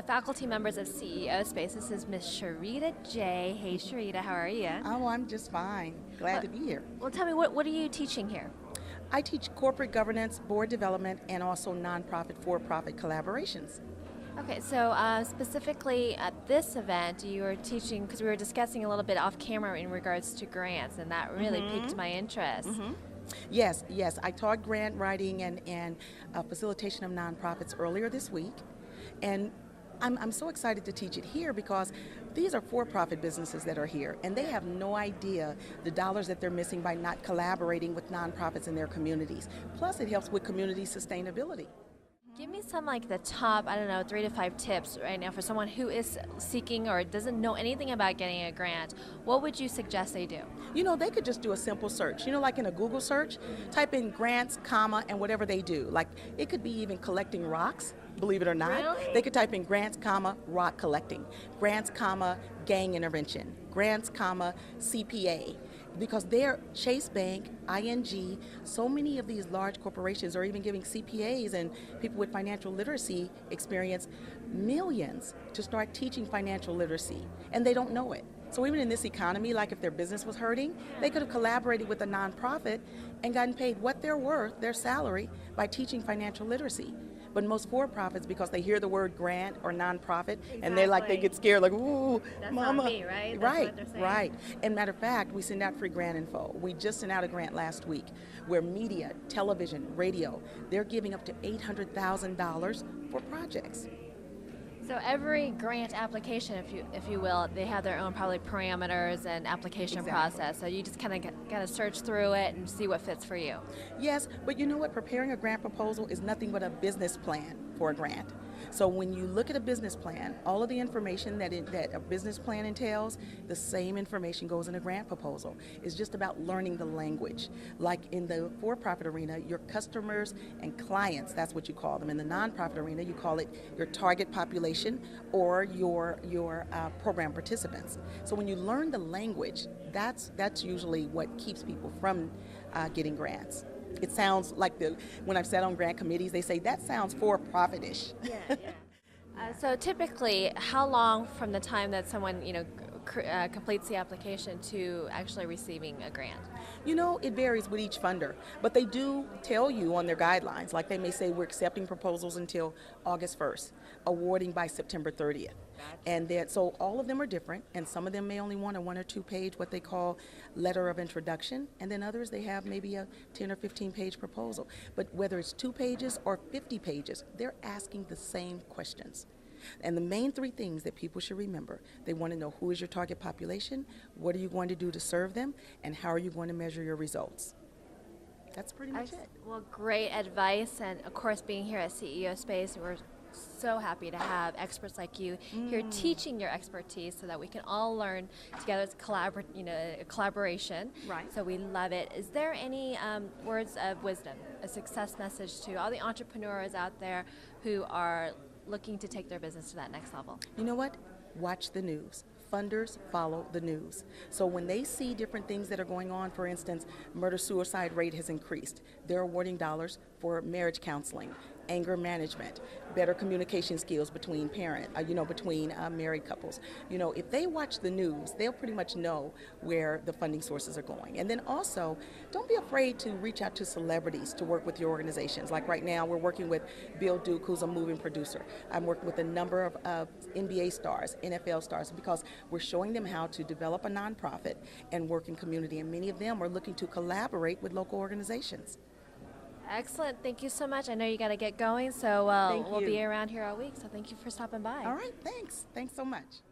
the faculty members of CEO Space. This is Miss Sherita J. Hey Sherita, how are you? Oh, I'm just fine. Glad to be here. Well, tell me, what are you teaching here? I teach corporate governance, board development, and also nonprofit, for-profit collaborations. Okay, so specifically at this event, you were teaching, because we were discussing a little bit off camera in regards to grants, and that really piqued my interest. Yes, I taught grant writing and facilitation of nonprofits earlier this week, and I'm so excited to teach it here because these are for-profit businesses that are here, and they have no idea the dollars that they're missing by not collaborating with nonprofits in their communities. Plus, it helps with community sustainability. Give me some, like, the top, I don't know, 3 to 5 tips right now for someone who is seeking or doesn't know anything about getting a grant. What would you suggest they do? You know, they could just do a simple search. You know, like in a Google search, type in grants, comma, and whatever they do. Like, it could be even collecting rocks, believe it or not. Really? They could type in grants, comma, rock collecting. Grants, comma, gang intervention. Grants, comma, CPA. Because they're Chase Bank, ING, so many of these large corporations are even giving CPAs and people with financial literacy experience millions to start teaching financial literacy, and they don't know it. So even in this economy, like if their business was hurting, they could have collaborated with a nonprofit and gotten paid what they're worth, their salary, by teaching financial literacy. But most for-profits, because they hear the word grant or nonprofit, and they're like, they get scared, like, ooh, That's mama. not me, right? That's Right, what they're saying. right. And matter of fact, we send out free grant info. We just sent out a grant last week where media, television, radio, they're giving up to $800,000 for projects. So every grant application, if you will, they have their own probably parameters and application Exactly. process. So you just kind of got to search through it and see what fits for you. Yes, but you know what? Preparing a grant proposal is nothing but a business plan for a grant. So when you look at a business plan, all of the information that a business plan entails, the same information goes in a grant proposal. It's just about learning the language. Like in the for-profit arena, your customers and clients, that's what you call them. In the nonprofit arena, you call it your target population or your program participants. So when you learn the language, that's usually what keeps people from getting grants. It sounds like when I've sat on grant committees, they say that sounds for-profit-ish. Yeah. So typically, how long from the time that someone completes the application to actually receiving a grant? You know, it varies with each funder, but they do tell you on their guidelines. Like they may say we're accepting proposals until August 1st, awarding by September 30th. And then, so all of them are different, and some of them may only want a 1 or 2 page, what they call letter of introduction, and then others they have maybe a 10 or 15 page proposal. But whether it's 2 pages or 50 pages, they're asking the same questions. And the main 3 things that people should remember: they want to know who is your target population, what are you going to do to serve them, and how are you going to measure your results. That's pretty much it. Well, great advice, and of course, being here at CEO Space, we're so happy to have experts like you here teaching your expertise so that we can all learn together. It's a collaboration. Right. So we love it. Is there any words of wisdom, a success message to all the entrepreneurs out there who are looking to take their business to that next level? You know what? Watch the news. Funders follow the news. So when they see different things that are going on, for instance, murder-suicide rate has increased. They're awarding dollars for marriage counseling, anger management, better communication skills between between married couples. You know, if they watch the news, they'll pretty much know where the funding sources are going. And then also, don't be afraid to reach out to celebrities to work with your organizations. Like right now, we're working with Bill Duke, who's a moving producer. I'm working with a number of NBA stars, NFL stars, because we're showing them how to develop a nonprofit and work in community. And many of them are looking to collaborate with local organizations. Excellent. Thank you so much. I know you got to get going, so we'll be around here all week. So thank you for stopping by. All right, thanks. Thanks so much.